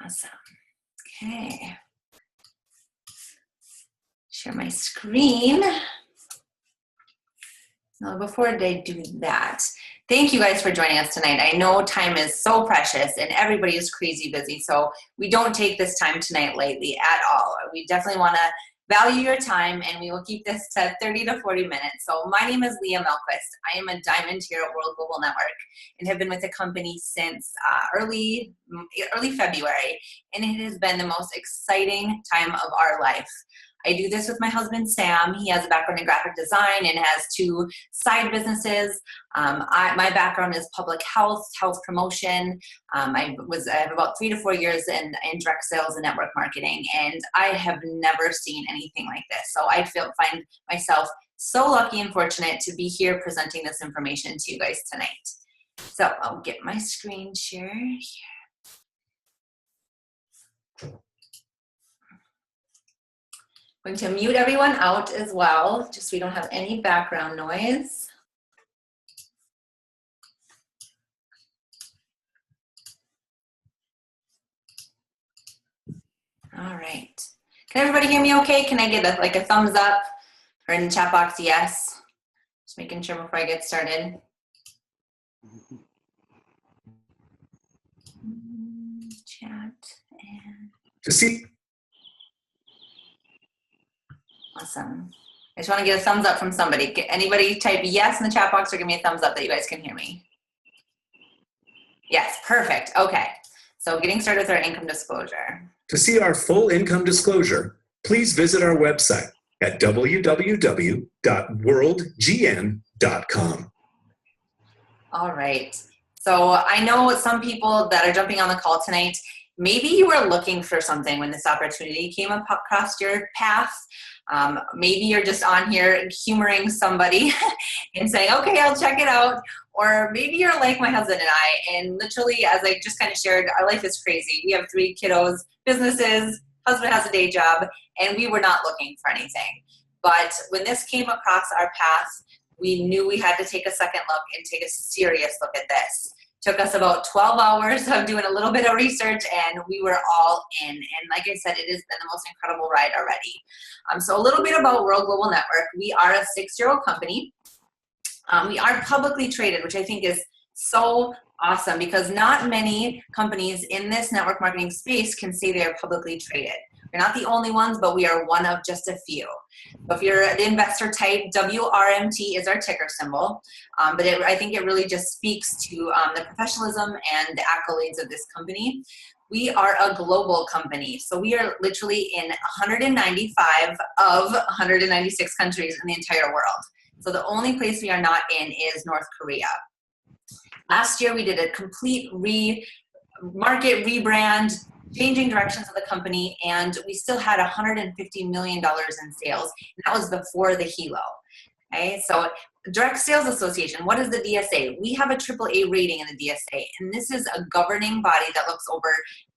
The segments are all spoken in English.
Awesome. Okay. Share my screen. Now, before I do that, thank you guys for joining us tonight. I know time is so precious and everybody is crazy busy, so we don't take this time tonight lightly at all. We definitely want to value your time, and we will keep this to 30 to 40 minutes. So my name is Leah Melquist. I am a diamond here at World Global Network and have been with the company since early February, and it has been the most exciting time of our life. I do this with my husband, Sam. He has a background in graphic design and has 2 side businesses. My background is public health promotion. I have about 3 to 4 years in direct sales and network marketing, and I have never seen anything like this. So I find myself so lucky and fortunate to be here presenting this information to you guys tonight. So I'll get my screen share here. I'm going to mute everyone out as well, just so we don't have any background noise. All right. Can everybody hear me okay? Can I get a thumbs up or in the chat box, yes? Just making sure before I get started. Chat and... To see. Awesome. I just want to get a thumbs up from somebody. Anybody type yes in the chat box or give me a thumbs up that you guys can hear me. Yes, perfect. Okay. So getting started with our income disclosure. To see our full income disclosure, please visit our website at www.worldgn.com. All right. So I know some people that are jumping on the call tonight, maybe you were looking for something when this opportunity came across your path. Maybe you're just on here humoring somebody and saying, okay, I'll check it out. Or maybe you're like my husband and I, and literally, as I just kind of shared, our life is crazy. We have 3 kiddos, businesses, husband has a day job, and we were not looking for anything. But when this came across our path, we knew we had to take a second look and take a serious look at this. Took us about 12 hours of doing a little bit of research, and we were all in. And like I said, it has been the most incredible ride already. So a little bit about World Global Network. We are a 6-year-old company. We are publicly traded, which I think is so awesome because not many companies in this network marketing space can say they are publicly traded. We're not the only ones, but we are one of just a few. So if you're the investor type, WRMT is our ticker symbol. But I think it really just speaks to the professionalism and the accolades of this company. We are a global company. So we are literally in 195 of 196 countries in the entire world. So the only place we are not in is North Korea. Last year, we did a complete market rebrand, changing directions of the company, and we still had $150 million in sales. And that was before the Hilo. Okay, so Direct Sales Association, what is the DSA? We have a AAA rating in the DSA, and this is a governing body that looks over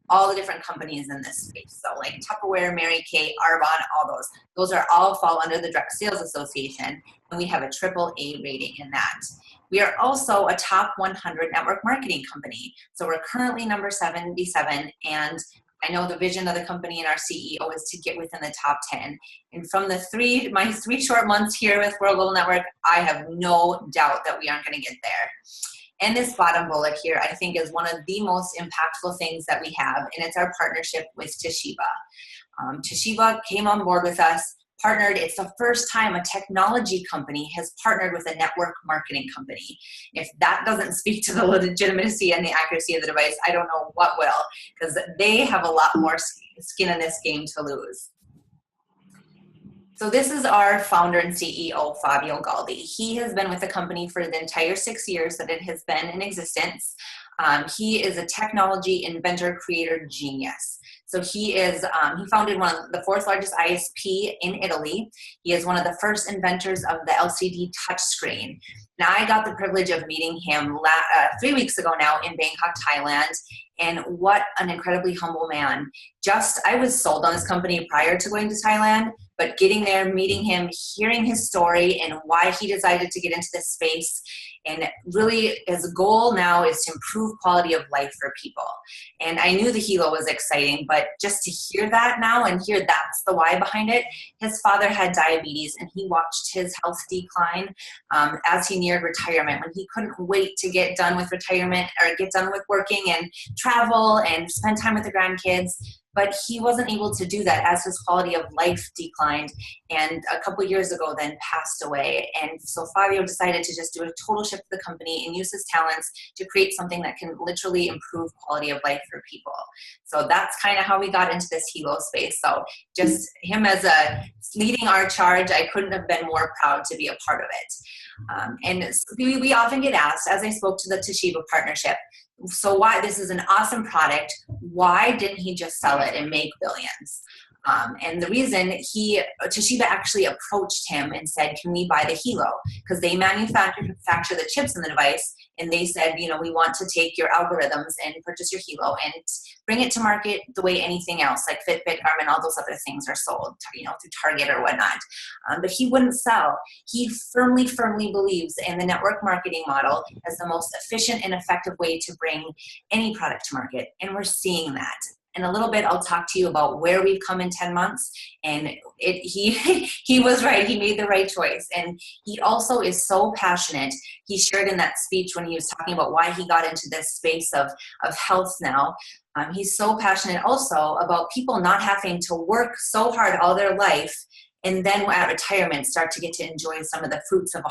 all the different companies in this space. So like Tupperware, Mary Kay, Arbonne, all those are all fall under the Direct Sales Association, and we have a AAA rating in that. We are also a top 100 network marketing company. So we're currently number 77, and I know the vision of the company and our CEO is to get within the top 10. And from my 3 short months here with World Global Network, I have no doubt that we aren't going to get there. And this bottom bullet here, I think, is one of the most impactful things that we have, and it's our partnership with Toshiba. Toshiba came on board with us, partnered. It's the first time a technology company has partnered with a network marketing company. If that doesn't speak to the legitimacy and the accuracy of the device, I don't know what will, because they have a lot more skin in this game to lose. So this is our founder and CEO, Fabio Galdi. He has been with the company for the entire 6 years that it has been in existence. He is a technology inventor, creator, genius. So he founded one of the 4th largest ISP in Italy. He is one of the first inventors of the LCD touchscreen. Now, I got the privilege of meeting him 3 weeks ago now in Bangkok, Thailand, and what an incredibly humble man. I was sold on this company prior to going to Thailand, but getting there, meeting him, hearing his story and why he decided to get into this space. And really his goal now is to improve quality of life for people. And I knew the Hilo was exciting, but just to hear that now and hear that's the why behind it. His father had diabetes and he watched his health decline as he neared retirement, when he couldn't wait to get done with retirement or get done with working and travel and spend time with the grandkids. But he wasn't able to do that as his quality of life declined, and a couple years ago then passed away. And so Fabio decided to just do a total shift to the company and use his talents to create something that can literally improve quality of life for people. So that's kind of how we got into this Hilo space. So just him as leading our charge, I couldn't have been more proud to be a part of it. And we often get asked, as I spoke to the Toshiba partnership, so why, this is an awesome product, why didn't he just sell it and make billions? And the reason Toshiba actually approached him and said, can we buy the Hilo? Because they manufacture the chips in the device, and they said, we want to take your algorithms and purchase your Hilo and bring it to market the way anything else, like Fitbit, Garmin, all those other things are sold, through Target or whatnot. But he wouldn't sell. He firmly believes in the network marketing model as the most efficient and effective way to bring any product to market. And we're seeing that. In a little bit, I'll talk to you about where we've come in 10 months. And he was right. He made the right choice. And he also is so passionate. He shared in that speech when he was talking about why he got into this space of health now. He's so passionate also about people not having to work so hard all their life and then at retirement start to get to enjoy some of the fruits of a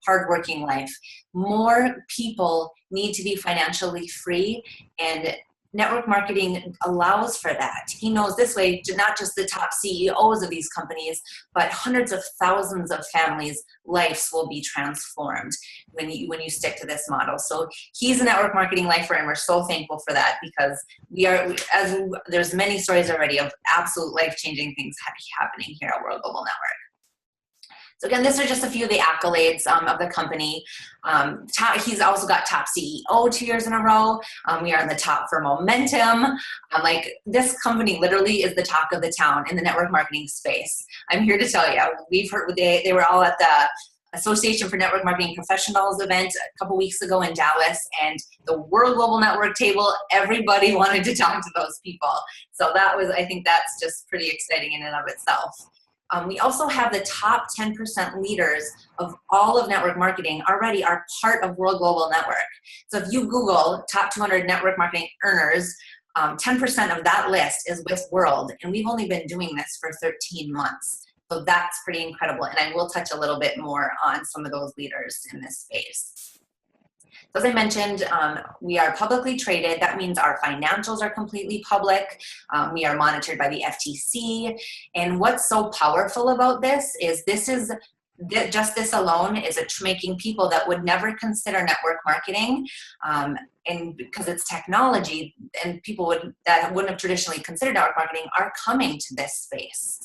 hard-working life. More people need to be financially free, and network marketing allows for that. He knows this way, not just the top CEOs of these companies, but hundreds of thousands of families' lives will be transformed when you stick to this model. So he's a network marketing lifer, and we're so thankful for that, because there's many stories already of absolute life-changing things happening here at World Global Network. So again, these are just a few of the accolades of the company. He's also got top CEO 2 years in a row. We are in the top for momentum. This company literally is the talk of the town in the network marketing space. I'm here to tell you, we've heard they were all at the Association for Network Marketing Professionals event a couple weeks ago in Dallas, and the World Global Network table, everybody wanted to talk to those people. So I think that's just pretty exciting in and of itself. We also have the top 10% leaders of all of network marketing already are part of World Global Network. So if you Google top 200 network marketing earners, 10% of that list is with World, and we've only been doing this for 13 months. So that's pretty incredible, and I will touch a little bit more on some of those leaders in this space. So as I mentioned, we are publicly traded. That means our financials are completely public. We are monitored by the FTC. And what's so powerful about this is just this alone is making people that would never consider network marketing, and because it's technology, and people that wouldn't have traditionally considered network marketing are coming to this space.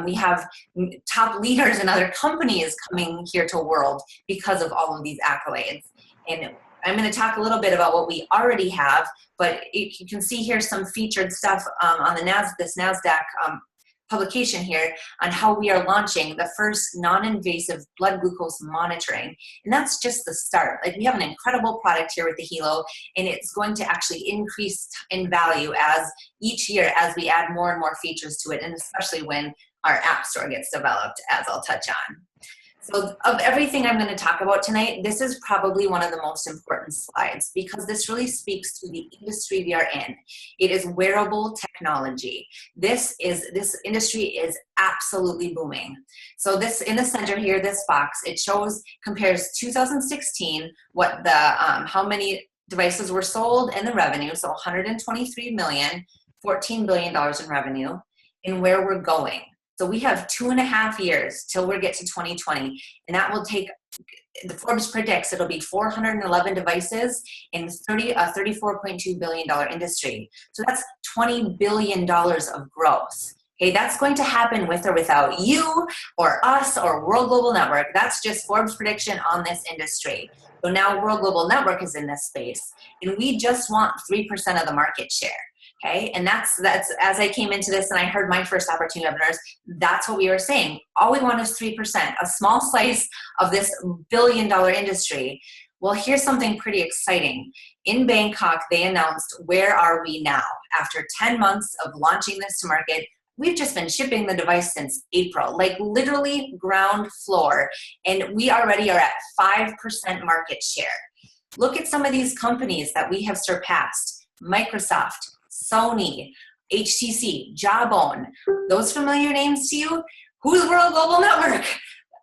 We have top leaders in other companies coming here to World because of all of these accolades. And I'm going to talk a little bit about what we already have, but you can see here some featured stuff on this NASDAQ publication here on how we are launching the first non-invasive blood glucose monitoring. And that's just the start. We have an incredible product here with the Hilo, and it's going to actually increase in value as each year as we add more and more features to it, and especially when our app store gets developed, as I'll touch on. So of everything I'm going to talk about tonight, this is probably one of the most important slides, because this really speaks to the industry we are in. It is wearable technology. This industry is absolutely booming. So this in the center here, this box, it compares 2016, what how many devices were sold and the revenue. So 123 million, $14 billion in revenue, and where we're going. So we have 2.5 years till we get to 2020, and that will take, the Forbes predicts it'll be 411 devices in a $34.2 billion industry. So that's $20 billion of growth. Okay, that's going to happen with or without you or us or World Global Network. That's just Forbes prediction on this industry. So now World Global Network is in this space, and we just want 3% of the market share. Okay, and that's as I came into this and I heard my first opportunity webinars, that's what we were saying. All we want is 3%, a small slice of this billion-dollar industry. Well, here's something pretty exciting. In Bangkok, they announced, where are we now? After 10 months of launching this to market, we've just been shipping the device since April, like literally ground floor, and we already are at 5% market share. Look at some of these companies that we have surpassed. Microsoft, Sony, HTC, Jawbone, those familiar names to you? Who's World Global Network?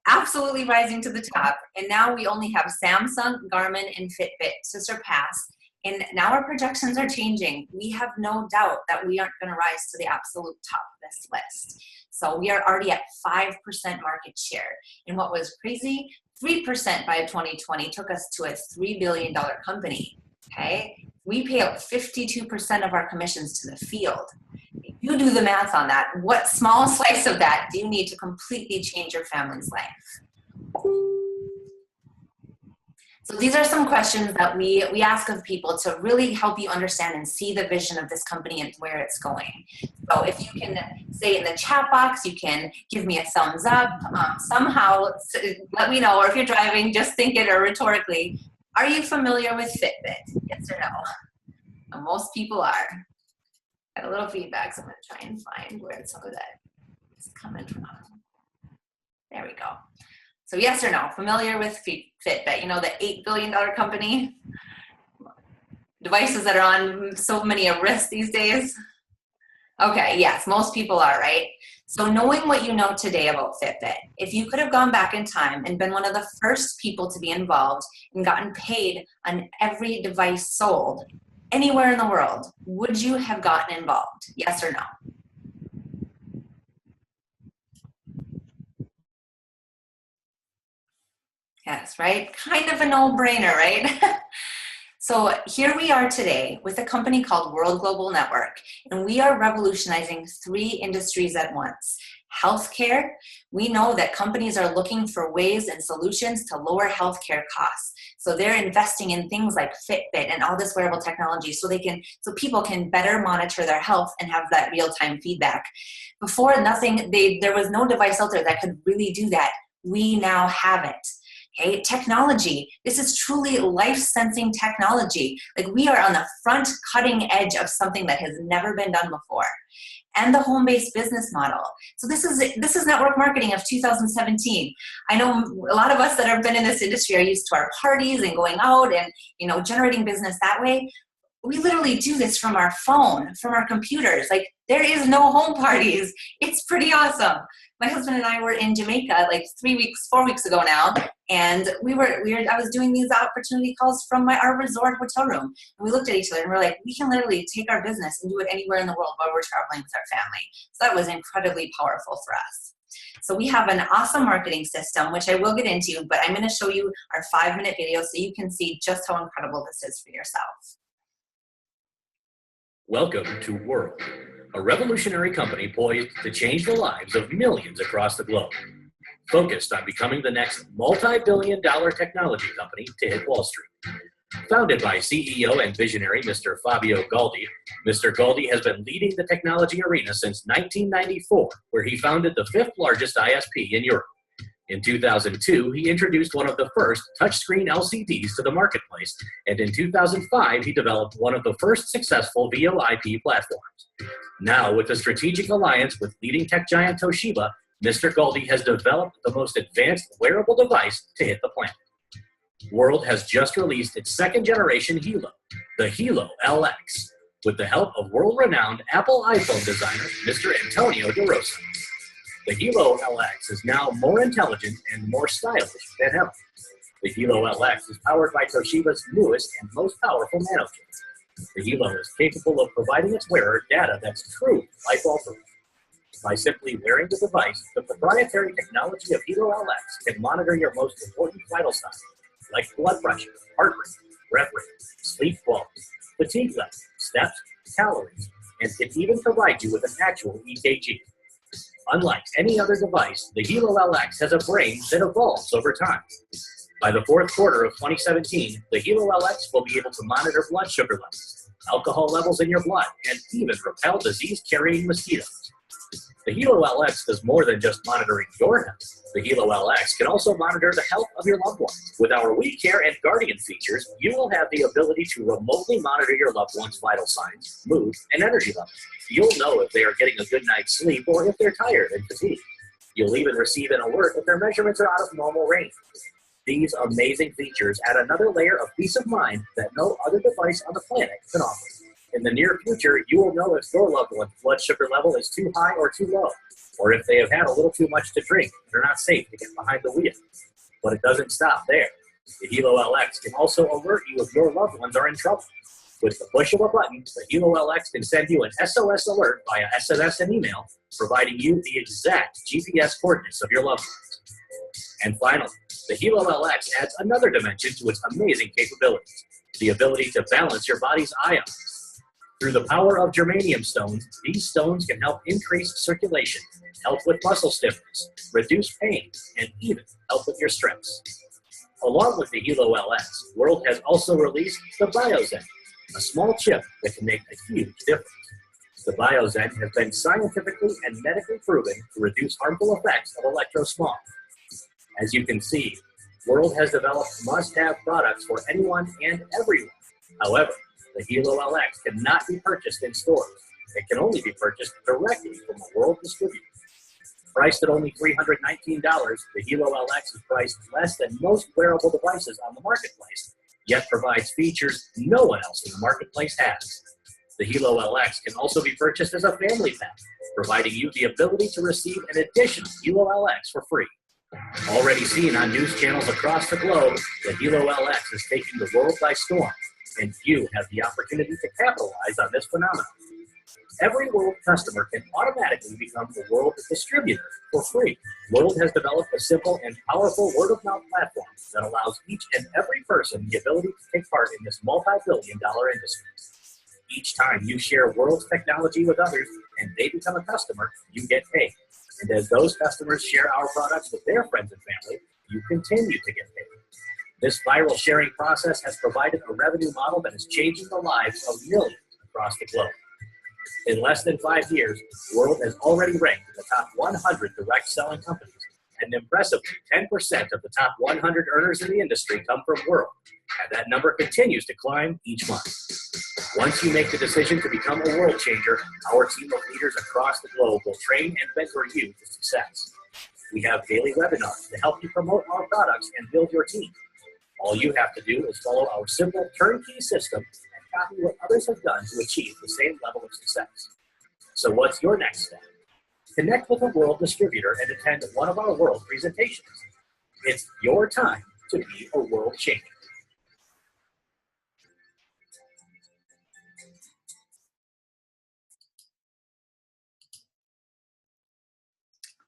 Absolutely rising to the top. And now we only have Samsung, Garmin, and Fitbit to surpass. And now our projections are changing. We have no doubt that we aren't going to rise to the absolute top of this list. So we are already at 5% market share. And what was crazy, 3% by 2020 took us to a $3 billion company, okay? We pay out 52% of our commissions to the field. If you do the math on that, what small slice of that do you need to completely change your family's life? So these are some questions that we ask of people to really help you understand and see the vision of this company and where it's going. So if you can say in the chat box, you can give me a thumbs up, somehow let me know, or if you're driving, just think it, or rhetorically, are you familiar with Fitbit? Yes or no? Well, most people are. Got a little feedback, so I'm going to try and find where some of that is coming from. There we go. So yes or no, familiar with Fitbit? You know, the $8 billion company? Devices that are on so many a wrist these days? Okay, yes, most people are, right? So knowing what you know today about Fitbit, if you could have gone back in time and been one of the first people to be involved and gotten paid on every device sold anywhere in the world, would you have gotten involved? Yes or no? Yes, right? Kind of a no-brainer, right? So here we are today with a company called World Global Network, and we are revolutionizing 3 industries at once. Healthcare, we know that companies are looking for ways and solutions to lower healthcare costs. So they're investing in things like Fitbit and all this wearable technology so people can better monitor their health and have that real-time feedback. Before, there was no device out there that could really do that. We now have it. Okay, technology. This is truly life-sensing technology. Like, we are on the front cutting edge of something that has never been done before. And the home-based business model. So this is network marketing of 2017. I know a lot of us that have been in this industry are used to our parties and going out and, you know, generating business that way. We literally do this from our phone, from our computers. Like, there is no home parties. It's pretty awesome. My husband and I were in Jamaica like 4 weeks ago now, and I was doing these opportunity calls from our resort hotel room. And we looked at each other and we're like, we can literally take our business and do it anywhere in the world while we're traveling with our family. So that was incredibly powerful for us. So we have an awesome marketing system, which I will get into, but I'm going to show you our 5-minute video so you can see just how incredible this is for yourself. Welcome to World, a revolutionary company poised to change the lives of millions across the globe, focused on becoming the next multi-billion-dollar technology company to hit Wall Street. Founded by CEO and visionary Mr. Fabio Galdi, Mr. Galdi has been leading the technology arena since 1994, where he founded the 5th largest ISP in Europe. In 2002, he introduced one of the first touchscreen LCDs to the marketplace, and in 2005, he developed one of the first successful VoIP platforms. Now, with a strategic alliance with leading tech giant Toshiba, Mr. Galdi has developed the most advanced wearable device to hit the planet. World has just released its 2nd generation Hilo, the Hilo LX, with the help of world-renowned Apple iPhone designer, Mr. Antonio De Rosa. The Hilo LX is now more intelligent and more stylish than ever. The Hilo LX is powered by Toshiba's newest and most powerful nanochip. The Hilo is capable of providing its wearer data that's truly life-altering. By simply wearing the device, the proprietary technology of Hilo LX can monitor your most important vital signs, like blood pressure, heart rate, breath rate, sleep quality, fatigue level, steps, calories, and can even provide you with an actual EKG. Unlike any other device, the Hilo LX has a brain that evolves over time. By the 4th quarter of 2017, the Hilo LX will be able to monitor blood sugar levels, alcohol levels in your blood, and even repel disease-carrying mosquitoes. The Hilo LX does more than just monitoring your health. The Hilo LX can also monitor the health of your loved ones. With our We Care and Guardian features, you will have the ability to remotely monitor your loved one's vital signs, mood, and energy levels. You'll know if they are getting a good night's sleep or if they're tired and fatigued. You'll even receive an alert if their measurements are out of normal range. These amazing features add another layer of peace of mind that no other device on the planet can offer. In the near future, you will know if your loved one's blood sugar level is too high or too low, or if they have had a little too much to drink and are not safe to get behind the wheel. But it doesn't stop there. The Hilo LX can also alert you if your loved ones are in trouble. With the push of a button, the Hilo LX can send you an SOS alert via SMS and email, providing you the exact GPS coordinates of your loved ones. And finally, the Hilo LX adds another dimension to its amazing capabilities, the ability to balance your body's ions. Through the power of germanium stones, these stones can help increase circulation, help with muscle stiffness, reduce pain, and even help with your stress. Along with the Hilo LX, World has also released the BioZen, a small chip that can make a huge difference. The BioZen has been scientifically and medically proven to reduce harmful effects of electrosmog. As you can see, World has developed must-have products for anyone and everyone. However, the Hilo LX cannot be purchased in stores. It can only be purchased directly from a World distributor. Priced at only $319, the Hilo LX is priced less than most wearable devices on the marketplace, yet provides features no one else in the marketplace has. The Hilo LX can also be purchased as a family pack, providing you the ability to receive an additional Hilo LX for free. Already seen on news channels across the globe, the Hilo LX is taking the world by storm, and you have the opportunity to capitalize on this phenomenon. Every World customer can automatically become a World distributor for free. World has developed a simple and powerful word-of-mouth platform that allows each and every person the ability to take part in this multi-billion-dollar industry. Each time you share World's technology with others and they become a customer, you get paid. And as those customers share our products with their friends and family, you continue to get paid. This viral sharing process has provided a revenue model that is changing the lives of millions across the globe. In less than 5 years, World has already ranked in the top 100 direct selling companies, and impressively, 10% of the top 100 earners in the industry come from World, and that number continues to climb each month. Once you make the decision to become a world changer, our team of leaders across the globe will train and mentor you to success. We have daily webinars to help you promote our products and build your team. All you have to do is follow our simple turnkey system and copy what others have done to achieve the same level of success. So what's your next step? Connect with a World distributor and attend one of our World presentations. It's your time to be a world changer.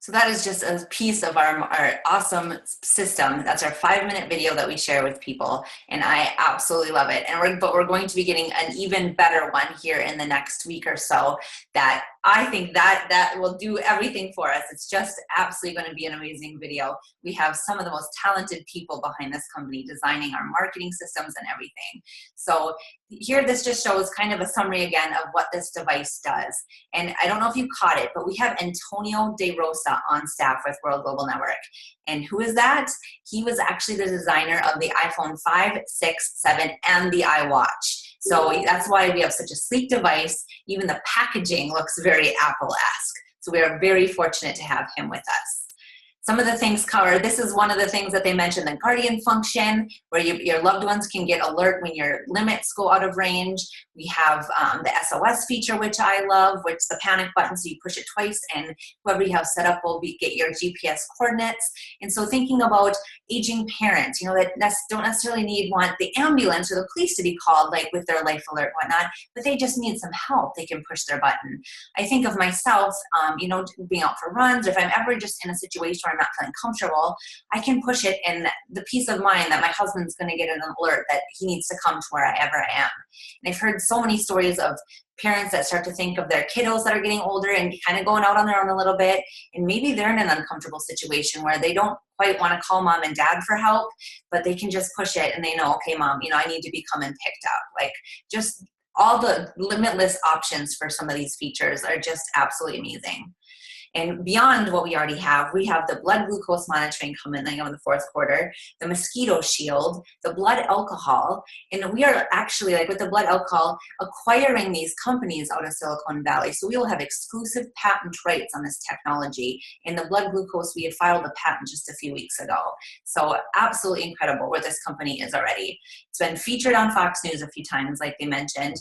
So that is just a piece of our awesome system. That's our 5-minute video that we share with people, and I absolutely love it. And we're going to be getting an even better one here in the next week or so that I think that will do everything for us. It's just absolutely going to be an amazing video. We have some of the most talented people behind this company designing our marketing systems and everything. So here, this just shows kind of a summary again of what this device does. And I don't know if you caught it, but we have Antonio De Rosa on staff with World Global Network. And who is that? He was actually the designer of the iPhone 5, 6, 7, and the iWatch. So that's why we have such a sleek device. Even the packaging looks very Apple-esque. So we are very fortunate to have him with us. Some of the things covered, this is one of the things that they mentioned, the Guardian function, where your loved ones can get alert when your limits go out of range. We have the SOS feature, which I love, which is the panic button, so you push it twice, and whoever you have set up will get your GPS coordinates. And so thinking about aging parents, that don't necessarily want the ambulance or the police to be called, like with their life alert and whatnot, but they just need some help. They can push their button. I think of myself, being out for runs, or if I'm ever just in a situation where I'm not feeling comfortable, I can push it, and the peace of mind that my husband's going to get an alert that he needs to come to wherever I am. And I've heard so many stories of parents that start to think of their kiddos that are getting older and kind of going out on their own a little bit, and maybe they're in an uncomfortable situation where they don't quite want to call mom and dad for help, but they can just push it and they know, okay, mom, I need to be coming picked up. Like, just all the limitless options for some of these features are just absolutely amazing. And beyond what we already have, we have the blood glucose monitoring coming in the fourth quarter, the mosquito shield, the blood alcohol, and we are actually, like with the blood alcohol, acquiring these companies out of Silicon Valley. So we will have exclusive patent rights on this technology. In the blood glucose, we had filed a patent just a few weeks ago. So absolutely incredible where this company is already. It's been featured on Fox News a few times, like they mentioned.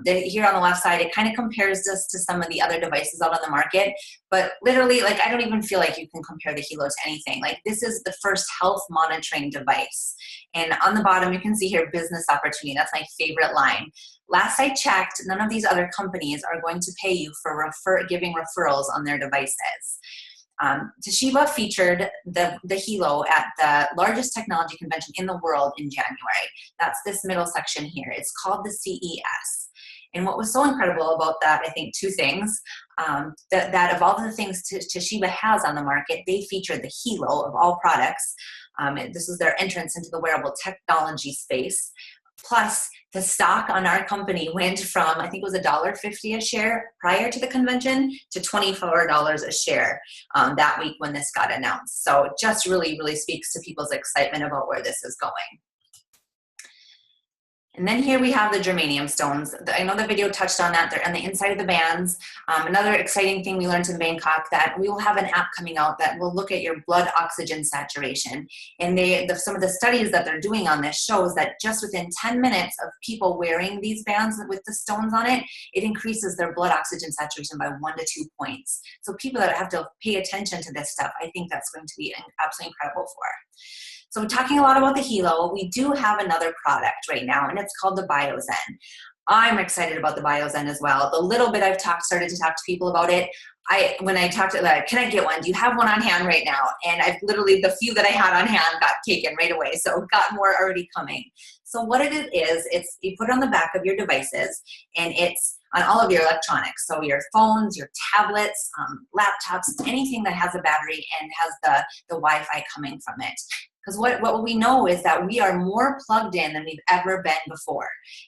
Here on the left side, it kind of compares us to some of the other devices out on the market, but literally, like, I don't even feel like you can compare the Hilo to anything. Like, this is the first health monitoring device. And on the bottom, you can see here, business opportunity. That's my favorite line. Last I checked, none of these other companies are going to pay you for giving referrals on their devices. Toshiba featured the Hilo at the largest technology convention in the world in January. That's this middle section here. It's called the CES. And what was so incredible about that, I think two things, that of all the things Toshiba has on the market, they featured the Hilo of all products. This was their entrance into the wearable technology space. Plus, the stock on our company went from, I think it was $1.50 a share prior to the convention to $24 a share that week when this got announced. So it just really, really speaks to people's excitement about where this is going. And then here we have the germanium stones. I know the video touched on that. They're on the inside of the bands. Another exciting thing we learned in Bangkok, that we will have an app coming out that will look at your blood oxygen saturation. And some of the studies that they're doing on this shows that just within 10 minutes of people wearing these bands with the stones on it, it increases their blood oxygen saturation by 1 to 2 points. So people that have to pay attention to this stuff, I think that's going to be absolutely incredible for. So talking a lot about the Hilo, we do have another product right now, and it's called the BioZen. I'm excited about the BioZen as well. The little bit I've started to talk to people about it, when I talked to them, can I get one? Do you have one on hand right now? And I've literally, the few that I had on hand got taken right away. So got more already coming. So what it is, it's you put it on the back of your devices, and it's on all of your electronics. So your phones, your tablets, laptops, anything that has a battery and has the Wi-Fi coming from it. Because what we know is that we are more plugged in than we've ever been before.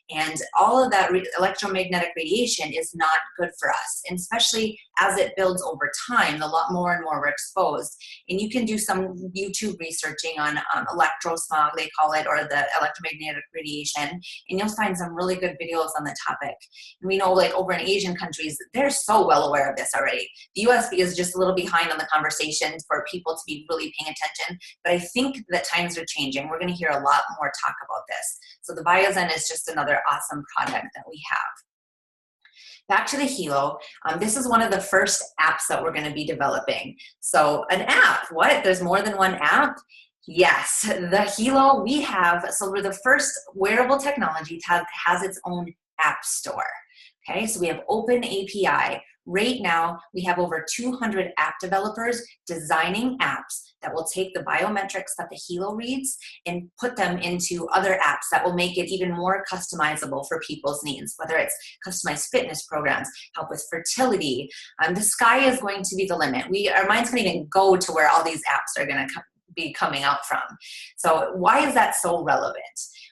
And all of that electromagnetic radiation is not good for us, and especially as it builds over time, the lot more and more we're exposed. And you can do some YouTube researching on electrosmog, they call it, or the electromagnetic radiation, and you'll find some really good videos on the topic. And we know, like, over in Asian countries, they're so well aware of this already. The US is just a little behind on the conversation for people to be really paying attention, but I think that times are changing. We're going to hear a lot more talk about this. So the BioZen is just another awesome product that we have. Back to the Hilo, this is one of the first apps that we're going to be developing. So an app, what? There's more than one app? Yes, the Hilo so we're the first wearable technology that has its own app store. Okay, so we have open API. Right now, we have over 200 app developers designing apps that will take the biometrics that the Hilo reads and put them into other apps that will make it even more customizable for people's needs, whether it's customized fitness programs, help with fertility. The sky is going to be the limit. Our minds can't even go to where all these apps are going to be coming out from. So why is that so relevant?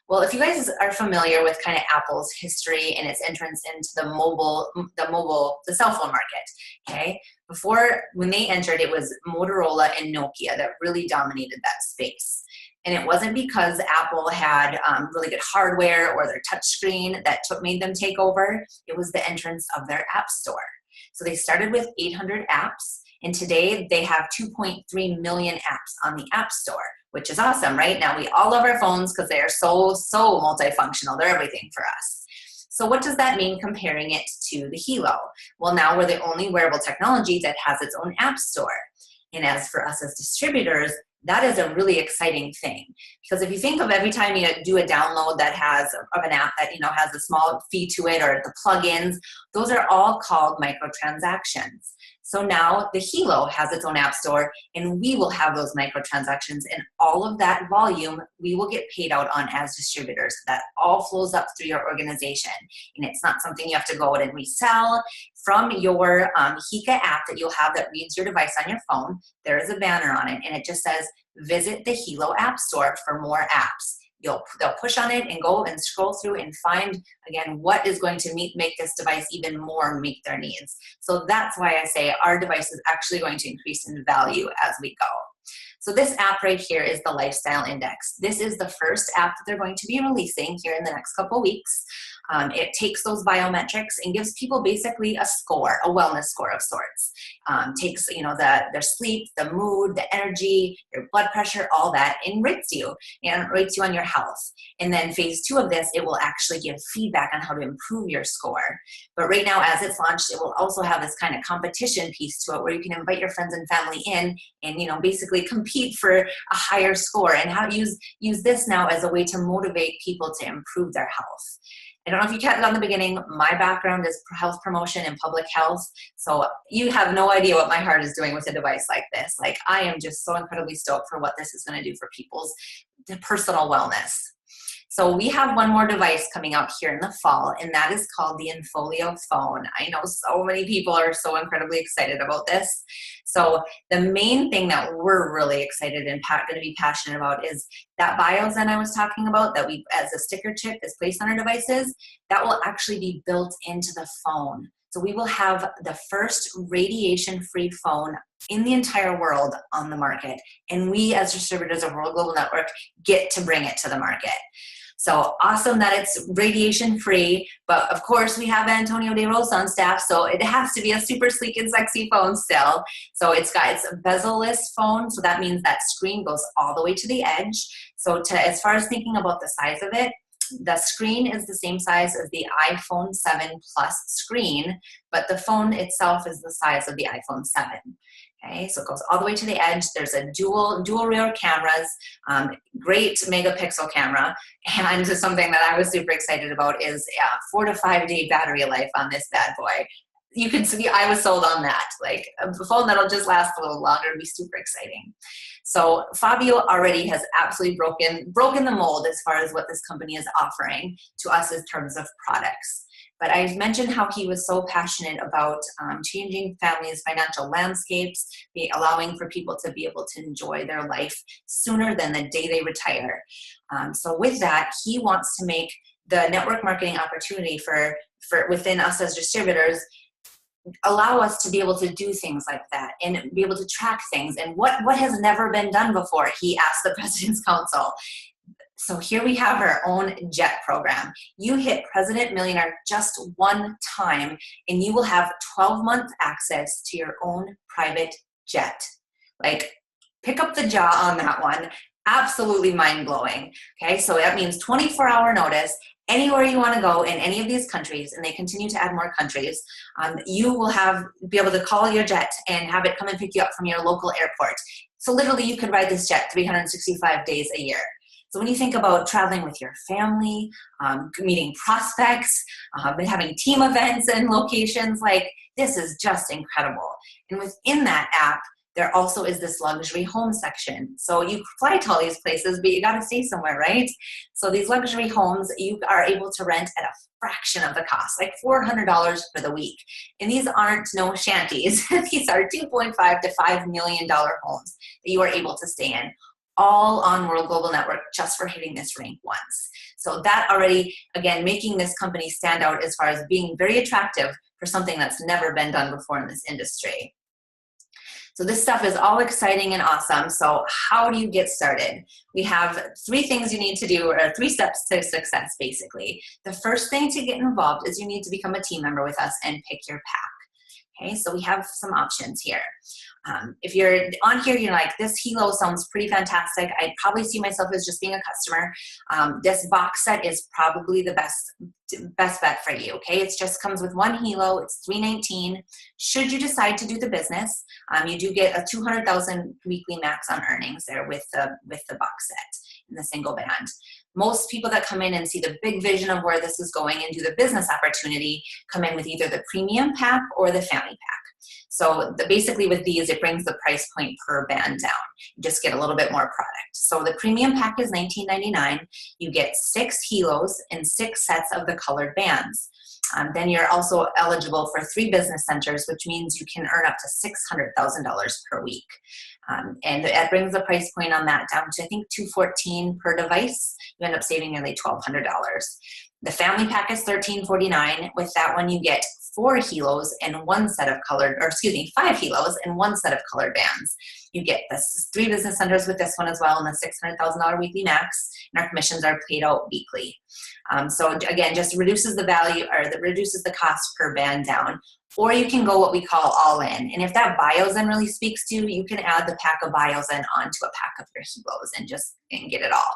Well, if you guys are familiar with kind of Apple's history and its entrance into the cell phone market, okay? Before, when they entered, it was Motorola and Nokia that really dominated that space. And it wasn't because Apple had really good hardware or their touchscreen that made them take over. It was the entrance of their app store. So they started with 800 apps, and today they have 2.3 million apps on the App Store, which is awesome, right? Now we all love our phones because they are so multifunctional. They're everything for us. So what does that mean comparing it to the Hilo? Well, now we're the only wearable technology that has its own App Store. And as for us as distributors, that is a really exciting thing, because if you think of every time you do a download of an app that has a small fee to it, or the plugins, those are all called microtransactions. So now the Hilo has its own app store, and we will have those microtransactions, and all of that volume we will get paid out on as distributors. That all flows up through your organization, and it's not something you have to go out and resell. From your Hika app that you'll have that reads your device on your phone, there is a banner on it, and it just says, visit the Hilo App Store for more apps. they'll push on it and go and scroll through and find, again, what is going to make this device even more meet their needs. So that's why I say our device is actually going to increase in value as we go. So this app right here is the Lifestyle Index. This is the first app that they're going to be releasing here in the next couple of weeks. It takes those biometrics and gives people basically a score, a wellness score of sorts. Takes, their sleep, the mood, the energy, your blood pressure, all that, and rates you on your health. And then phase 2 of this, it will actually give feedback on how to improve your score. But right now, as it's launched, it will also have this kind of competition piece to it where you can invite your friends and family in and, basically compete for a higher score, and how to use this now as a way to motivate people to improve their health. I don't know if you caught it on the beginning, my background is health promotion and public health, so you have no idea what my heart is doing with a device like this. Like, I am just so incredibly stoked for what this is going to do for people's personal wellness. So we have one more device coming out here in the fall, and that is called the Infolio phone. I know so many people are so incredibly excited about this. So the main thing that we're really excited and going to be passionate about is that BioZen I was talking about, that we, as a sticker chip is placed on our devices, that will actually be built into the phone. So we will have the first radiation-free phone in the entire world on the market. And we, as distributors of World Global Network, get to bring it to the market. So awesome that it's radiation-free, but of course we have Antonio De Rosa on staff, so it has to be a super sleek and sexy phone still. So it's a bezel-less phone, so that means that screen goes all the way to the edge. So as far as thinking about the size of it, the screen is the same size as the iPhone 7 Plus screen, but the phone itself is the size of the iPhone 7. Okay, so it goes all the way to the edge. There's a dual rear cameras, great megapixel camera, and something that I was super excited about is 4 to 5 day battery life on this bad boy. You can see I was sold on that. Like, a phone that'll just last a little longer and be super exciting. So Fabio already has absolutely broken the mold as far as what this company is offering to us in terms of products. But I mentioned how he was so passionate about changing families' financial landscapes, allowing for people to be able to enjoy their life sooner than the day they retire. So with that, he wants to make the network marketing opportunity for within us as distributors allow us to be able to do things like that and be able to track things. And what has never been done before, he asked the President's Council. So here we have our own jet program. You hit President Millionaire just one time and you will have 12-month access to your own private jet. Like, pick up the jaw on that one. Absolutely mind-blowing. Okay, so that means 24-hour notice. Anywhere you want to go in any of these countries, and they continue to add more countries, you will be able to call your jet and have it come and pick you up from your local airport. So literally you could ride this jet 365 days a year. So when you think about traveling with your family, meeting prospects, and having team events and locations, like, this is just incredible. And within that app, there also is this luxury home section. So you fly to all these places, but you got to stay somewhere, right? So these luxury homes, you are able to rent at a fraction of the cost, like $400 for the week. And these aren't no shanties. These are $2.5 to $5 million homes that you are able to stay in, all on World Global Network, just for hitting this rank once. So that already, again, making this company stand out as far as being very attractive for something that's never been done before in this industry. So this stuff is all exciting and awesome. So how do you get started? We have 3 things you need to do, or 3 steps to success, basically. The first thing to get involved is you need to become a team member with us and pick your pack. Okay, so we have some options here. If you're on here, you're like, this Hilo sounds pretty fantastic. I'd probably see myself as just being a customer. This box set is probably the best bet for you. Okay, it just comes with 1 Hilo. It's $319. Should you decide to do the business, you do get a 200,000 weekly max on earnings there with the box set in the single band. Most people that come in and see the big vision of where this is going and do the business opportunity come in with either the premium pack or the family pack. So basically with these, it brings the price point per band down. You just get a little bit more product. So the premium pack is $19.99. You get 6 Hilos and 6 sets of the colored bands. Then you're also eligible for 3 business centers, which means you can earn up to $600,000 per week. And that brings the price point on that down to, I think, $214 per device. You end up saving nearly $1,200. The family pack is $1349. With that one, you get 4 helos and 1 set of colored, or excuse me, 5 helos and 1 set of colored bands. You get this 3 business centers with this one as well, and the $600,000 weekly max, and our commissions are paid out weekly. So again, just reduces the value, or that reduces the cost per band down. Or you can go what we call all in. And if that BioZen really speaks to you, you can add the pack of BioZen onto a pack of your helos and get it all.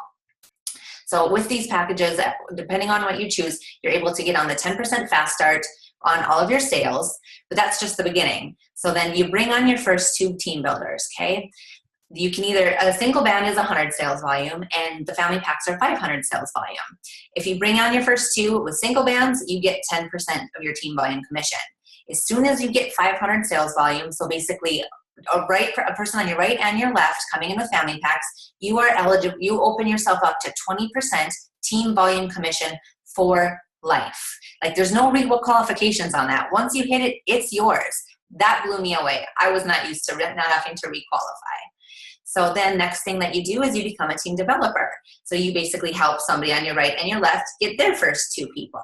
So with these packages, depending on what you choose, you're able to get on the 10% fast start on all of your sales, but that's just the beginning. So then you bring on your first 2 team builders, okay? You can either, a single band is 100 sales volume, and the family packs are 500 sales volume. If you bring on your first 2 with single bands, you get 10% of your team volume commission. As soon as you get 500 sales volume, so basically a person on your right and your left coming in with family packs, you are eligible, you open yourself up to 20% team volume commission for life. Like, there's no qualifications on that. Once you hit it, it's yours. That blew me away. I was not used to not having to requalify. So then next thing that you do is you become a team developer. So you basically help somebody on your right and your left get their first 2 people.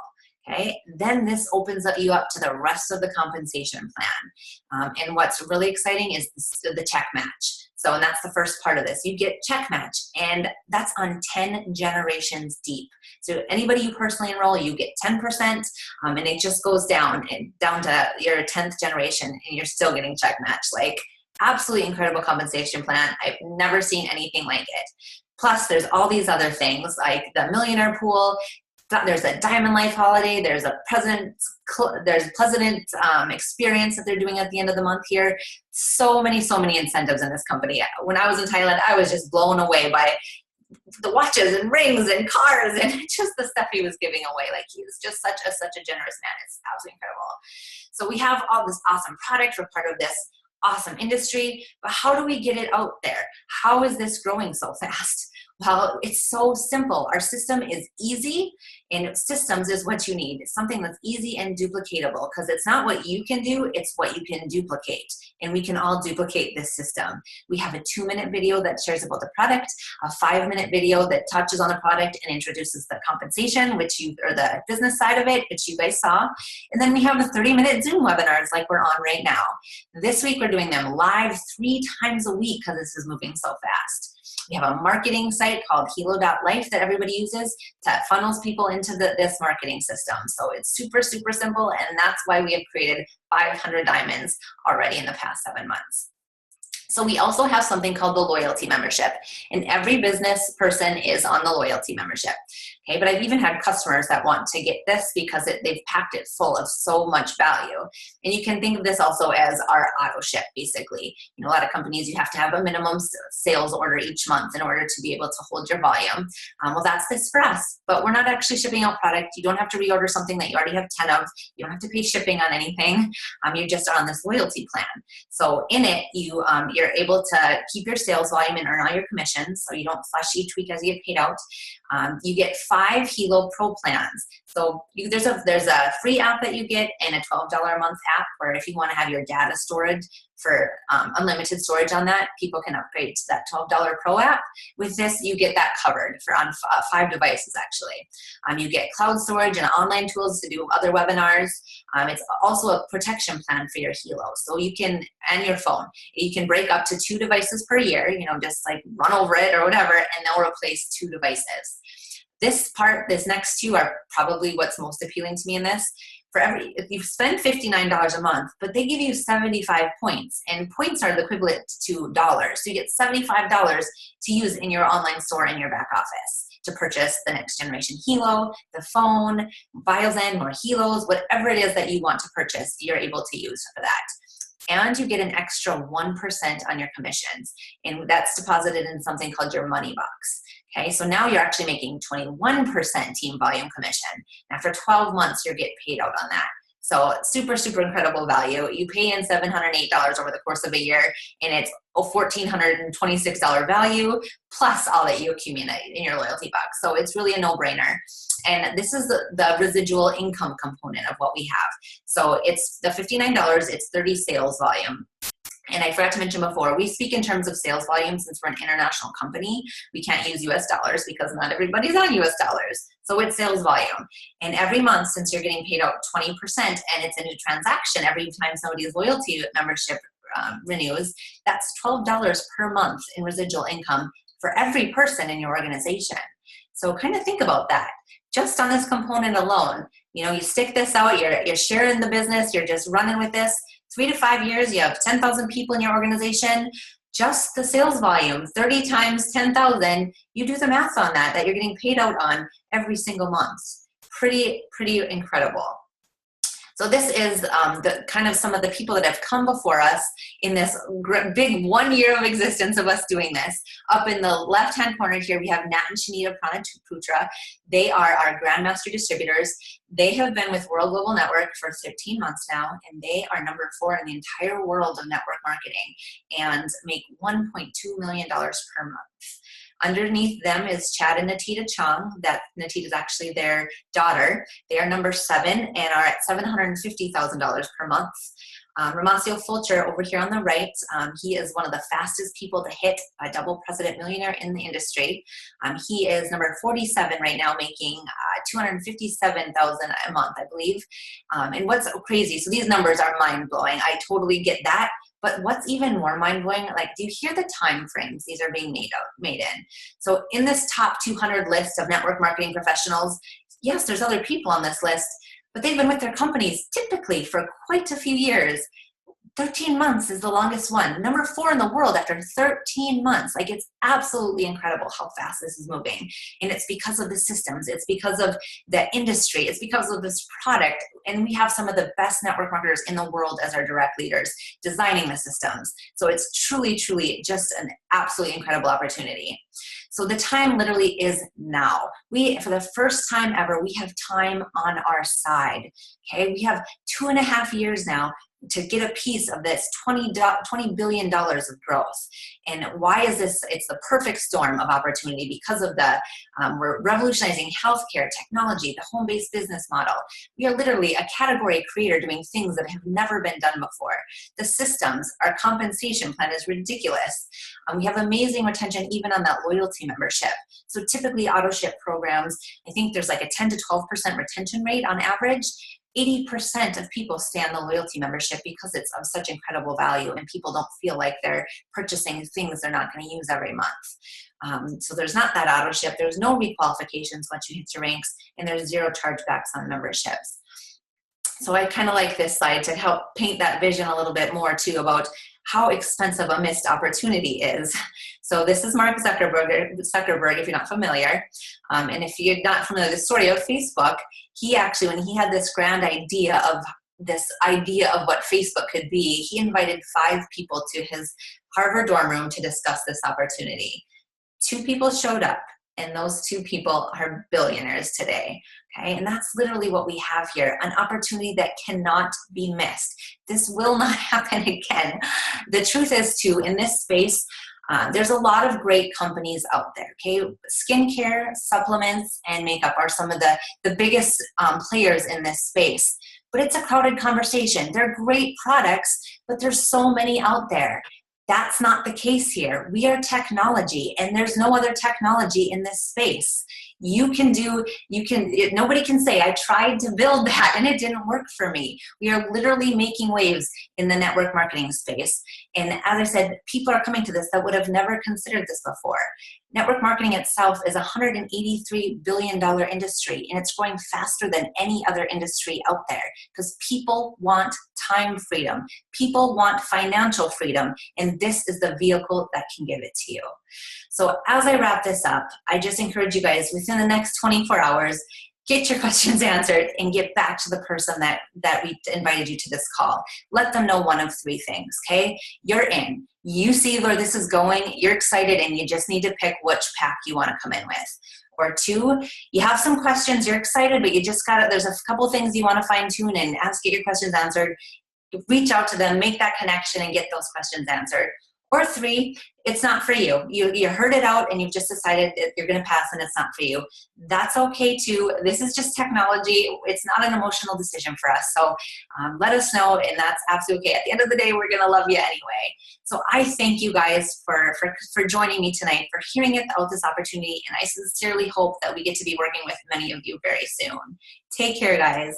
Okay, then this opens you up to the rest of the compensation plan. And what's really exciting is the check match. So, and that's the first part of this. You get check match, and that's on 10 generations deep. So anybody you personally enroll, you get 10%, and it just goes down to your 10th generation, and you're still getting check match. Like, absolutely incredible compensation plan. I've never seen anything like it. Plus, there's all these other things like the millionaire pool. There's a Diamond Life holiday. There's a president experience that they're doing at the end of the month here. So many incentives in this company. When I was in Thailand, I was just blown away by the watches and rings and cars and just the stuff he was giving away. Like, he was just such a generous man. It's absolutely incredible. So we have all this awesome product. We're part of this awesome industry, but how do we get it out there? How is this growing so fast? Well, it's so simple. Our system is easy, and systems is what you need. It's something that's easy and duplicatable, because it's not what you can do, it's what you can duplicate. And we can all duplicate this system. We have a 2-minute video that shares about the product, a 5-minute video that touches on the product and introduces the compensation, or the business side of it, which you guys saw. And then we have the 30-minute Zoom webinars like we're on right now. This week, we're doing them live 3 times a week because this is moving so fast. We have a marketing site called Helo.life that everybody uses that funnels people into this marketing system. So it's super simple, and that's why we have created 500 diamonds already in the past 7 months. So we also have something called the loyalty membership, and every business person is on the loyalty membership. Okay, but I've even had customers that want to get this because they've packed it full of so much value. And you can think of this also as our auto ship, basically. You know, a lot of companies, you have to have a minimum sales order each month in order to be able to hold your volume. Well, that's this for us, but we're not actually shipping out product. You don't have to reorder something that you already have 10 of. You don't have to pay shipping on anything. You're just on this loyalty plan. So in it, you're able to keep your sales volume and earn all your commissions, so you don't flush each week as you get paid out. You get 5 Helo Pro plans. So there's a free app that you get, and a $12 a month app where if you want to have your data stored for unlimited storage on that, people can upgrade to that $12 Pro app. With this, you get that covered on 5 devices, actually. You get cloud storage and online tools to do other webinars. It's also a protection plan for your Helo. So you can, and your phone, you can break up to 2 devices per year, just like run over it or whatever, and they'll replace 2 devices. This next 2 are probably what's most appealing to me in this. If you spend $59 a month, but they give you 75 points, and points are the equivalent to dollars. So you get $75 to use in your online store in your back office to purchase the next generation Helo, the phone, BioZen, more Helos, whatever it is that you want to purchase, you're able to use for that. And you get an extra 1% on your commissions, and that's deposited in something called your money box. Okay, so now you're actually making 21% team volume commission. After 12 months, you're getting paid out on that. So super incredible value. You pay in $708 over the course of a year, and it's a $1,426 value plus all that you accumulate in your loyalty box. So it's really a no-brainer. And this is the residual income component of what we have. So it's the $59, it's 30 sales volume. And I forgot to mention before, we speak in terms of sales volume. Since we're an international company, we can't use US dollars because not everybody's on US dollars. So it's sales volume. And every month, since you're getting paid out 20% and it's a new transaction, every time somebody's loyalty membership renews, that's $12 per month in residual income for every person in your organization. So kind of think about that. Just on this component alone, you stick this out, you're sharing the business, you're just running with this. 3 to 5 years, you have 10,000 people in your organization. Just the sales volume, 30 times 10,000, you do the math on that you're getting paid out on every single month. Pretty incredible. So this is the kind of some of the people that have come before us in this big 1 year of existence of us doing this. Up in the left-hand corner here, we have Nat and Shanita Pranaputra. They are our Grandmaster distributors. They have been with World Global Network for 15 months now, and they are number 4 in the entire world of network marketing and make $1.2 million per month. Underneath them is Chad and Natita Chung. That Natita is actually their daughter. They are number 7 and are at $750,000 per month. Romancio Fulcher over here on the right, he is one of the fastest people to hit a double president millionaire in the industry. He is number 47 right now, making $257,000 a month, I believe. And what's crazy, so these numbers are mind-blowing. I totally get that. But what's even more mind-blowing, do you hear the time frames these are being made in? So in this top 200 list of network marketing professionals, yes, there's other people on this list, but they've been with their companies typically for quite a few years. 13 months is the longest one. Number 4 in the world after 13 months. It's absolutely incredible how fast this is moving. And it's because of the systems. It's because of the industry. It's because of this product. And we have some of the best network marketers in the world as our direct leaders designing the systems. So it's truly just an absolutely incredible opportunity. So the time literally is now. For the first time ever, we have time on our side. Okay, we have 2.5 years now to get a piece of this $20 billion of growth. And why is this? It's the perfect storm of opportunity because of we're revolutionizing healthcare, technology, the home-based business model. We are literally a category creator doing things that have never been done before. The systems, our compensation plan is ridiculous. We have amazing retention even on that loyalty membership. So typically auto ship programs, I think there's a 10 to 12% retention rate on average. 80% of people stay on the loyalty membership because it's of such incredible value and people don't feel like they're purchasing things they're not going to use every month. So there's not that auto ship. There's no requalifications once you hit your ranks, and there's 0 chargebacks on memberships. So I kind of like this slide to help paint that vision a little bit more too about how expensive a missed opportunity is. So this is Mark Zuckerberg, if you're not familiar. And if you're not familiar with the story of Facebook, he actually, when he had this grand idea of what Facebook could be, he invited 5 people to his Harvard dorm room to discuss this opportunity. 2 people showed up, and those 2 people are billionaires today. Okay, and that's literally what we have here, an opportunity that cannot be missed. This will not happen again. The truth is too, in this space, there's a lot of great companies out there, okay? Skincare, supplements, and makeup are some of the biggest players in this space. But it's a crowded conversation. They're great products, but there's so many out there. That's not the case here. We are technology, and there's no other technology in this space. Nobody can say, I tried to build that and it didn't work for me. We are literally making waves in the network marketing space. And as I said, people are coming to this that would have never considered this before. Network marketing itself is a $183 billion industry, and it's growing faster than any other industry out there because people want time freedom. People want financial freedom, and this is the vehicle that can give it to you. So as I wrap this up, I just encourage you guys within the next 24 hours, get your questions answered and get back to the person that we invited you to this call. Let them know one of 3 things, okay? You're in. You see where this is going. You're excited, and you just need to pick which pack you want to come in with. Or 2, you have some questions. You're excited, but there's a couple things you want to fine tune and get your questions answered. Reach out to them, make that connection, and get those questions answered. Or 3, it's not for you. You heard it out and you've just decided that you're going to pass and it's not for you. That's okay too. This is just technology. It's not an emotional decision for us. So let us know, and that's absolutely okay. At the end of the day, we're going to love you anyway. So I thank you guys for joining me tonight, for hearing about this opportunity, and I sincerely hope that we get to be working with many of you very soon. Take care, guys.